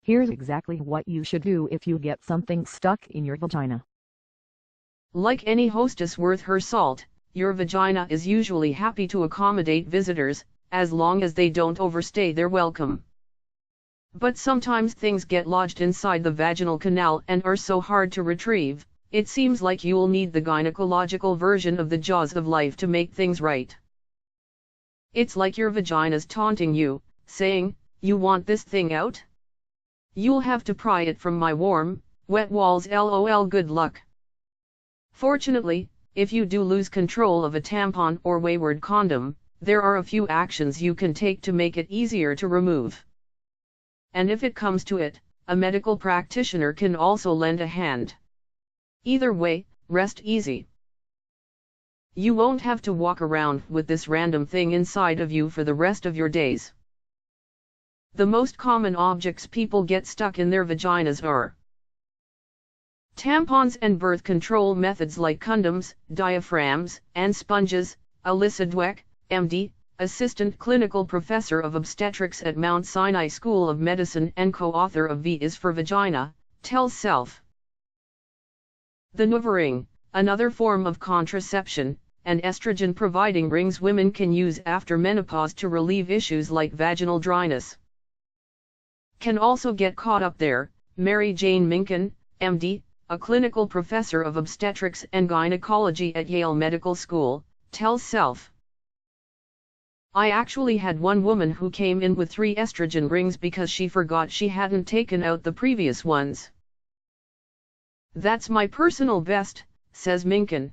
Here's exactly what you should do if you get something stuck in your vagina. Like any hostess worth her salt, your vagina is usually happy to accommodate visitors, as long as they don't overstay their welcome. But sometimes things get lodged inside the vaginal canal and are so hard to retrieve, it seems like you'll need the gynecological version of the jaws of life to make things right. It's like your vagina's taunting you, saying, "You want this thing out? You'll have to pry it from my warm, wet walls, lol, good luck." Fortunately, if you do lose control of a tampon or wayward condom, there are a few actions you can take to make it easier to remove. And if it comes to it, a medical practitioner can also lend a hand. Either way, rest easy. You won't have to walk around with this random thing inside of you for the rest of your days. The most common objects people get stuck in their vaginas are tampons and birth control methods like condoms, diaphragms, and sponges. Alyssa Dweck, MD, Assistant Clinical Professor of Obstetrics at Mount Sinai School of Medicine and co-author of V is for Vagina, tells Self. The Nuva ring, another form of contraception, and estrogen-providing rings women can use after menopause to relieve issues like vaginal dryness. Can also get caught up there. Mary Jane Minkin, MD, a clinical professor of obstetrics and gynecology at Yale Medical School, tells Self. I actually had one woman who came in with 3 estrogen rings because she forgot she hadn't taken out the previous ones. That's my personal best, says Minkin.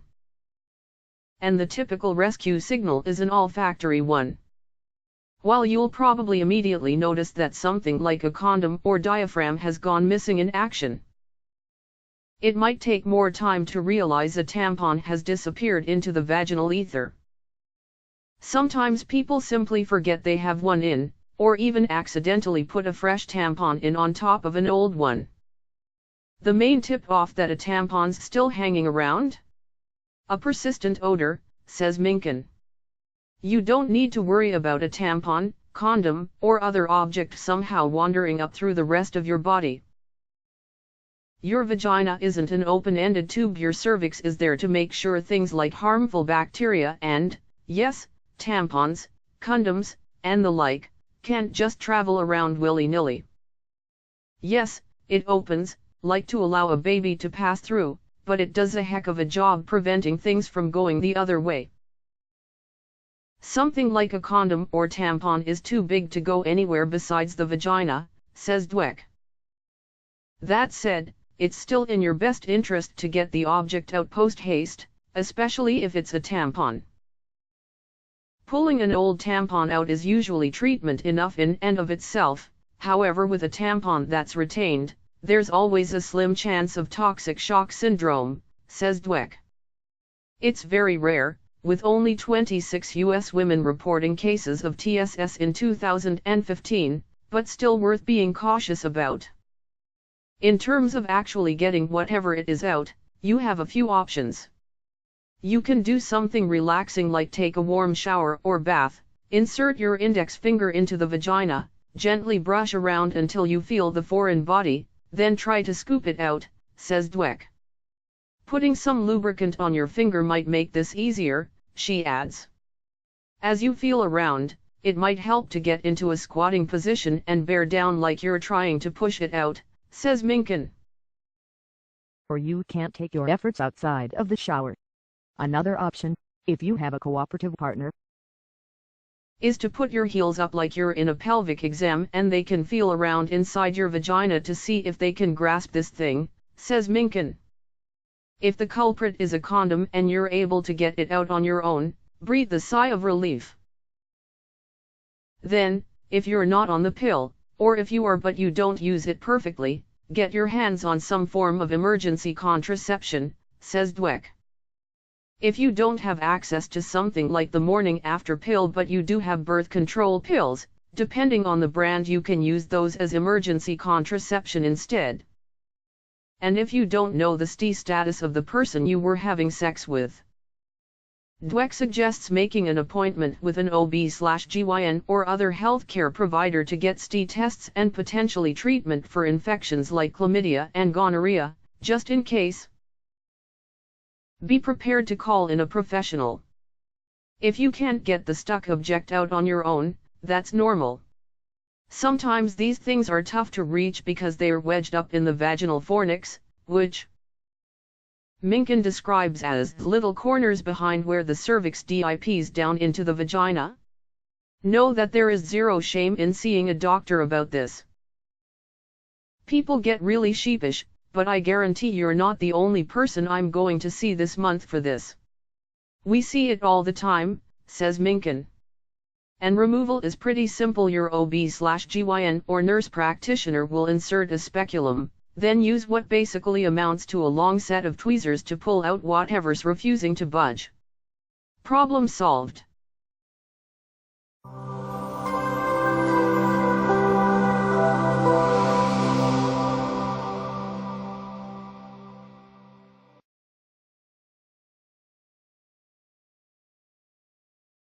And the typical rescue signal is an olfactory one. While you'll probably immediately notice that something like a condom or diaphragm has gone missing in action, it might take more time to realize a tampon has disappeared into the vaginal ether. Sometimes people simply forget they have one in, or even accidentally put a fresh tampon in on top of an old one. The main tip-off that a tampon's still hanging around? A persistent odor, says Minkin. You don't need to worry about a tampon, condom, or other object somehow wandering up through the rest of your body. Your vagina isn't an open-ended tube. Your cervix is there to make sure things like harmful bacteria and, yes, tampons, condoms, and the like, can't just travel around willy-nilly. Yes, it opens, like to allow a baby to pass through, but it does a heck of a job preventing things from going the other way. Something like a condom or tampon is too big to go anywhere besides the vagina, says Dweck. That said, it's still in your best interest to get the object out post-haste, especially if it's a tampon. Pulling an old tampon out is usually treatment enough in and of itself. However, with a tampon that's retained, there's always a slim chance of toxic shock syndrome, says Dweck. It's very rare, with only 26 U.S. women reporting cases of TSS in 2015, but still worth being cautious about. In terms of actually getting whatever it is out, you have a few options. You can do something relaxing like take a warm shower or bath, insert your index finger into the vagina, gently brush around until you feel the foreign body, then try to scoop it out, says Dweck. Putting some lubricant on your finger might make this easier, she adds. As you feel around, it might help to get into a squatting position and bear down like you're trying to push it out, says Minkin. Or you can't take your efforts outside of the shower. Another option, if you have a cooperative partner, is to put your heels up like you're in a pelvic exam and they can feel around inside your vagina to see if they can grasp this thing, says Minkin. If the culprit is a condom and you're able to get it out on your own, breathe a sigh of relief. Then, if you're not on the pill, or if you are but you don't use it perfectly, get your hands on some form of emergency contraception, says Dweck. If you don't have access to something like the morning after pill but you do have birth control pills, depending on the brand you can use those as emergency contraception instead. And if you don't know the STI status of the person you were having sex with, Dweck suggests making an appointment with an OB/GYN or other healthcare provider to get STI tests and potentially treatment for infections like chlamydia and gonorrhea, just in case. Be prepared to call in a professional. If you can't get the stuck object out on your own, that's normal. Sometimes these things are tough to reach because they are wedged up in the vaginal fornix, which Minkin describes as little corners behind where the cervix dips down into the vagina. Know that there is zero shame in seeing a doctor about this. People get really sheepish, but I guarantee you're not the only person I'm going to see this month for this. We see it all the time, says Minkin. And removal is pretty simple. Your OB/GYN or nurse practitioner will insert a speculum, then use what basically amounts to a long set of tweezers to pull out whatever's refusing to budge. Problem solved.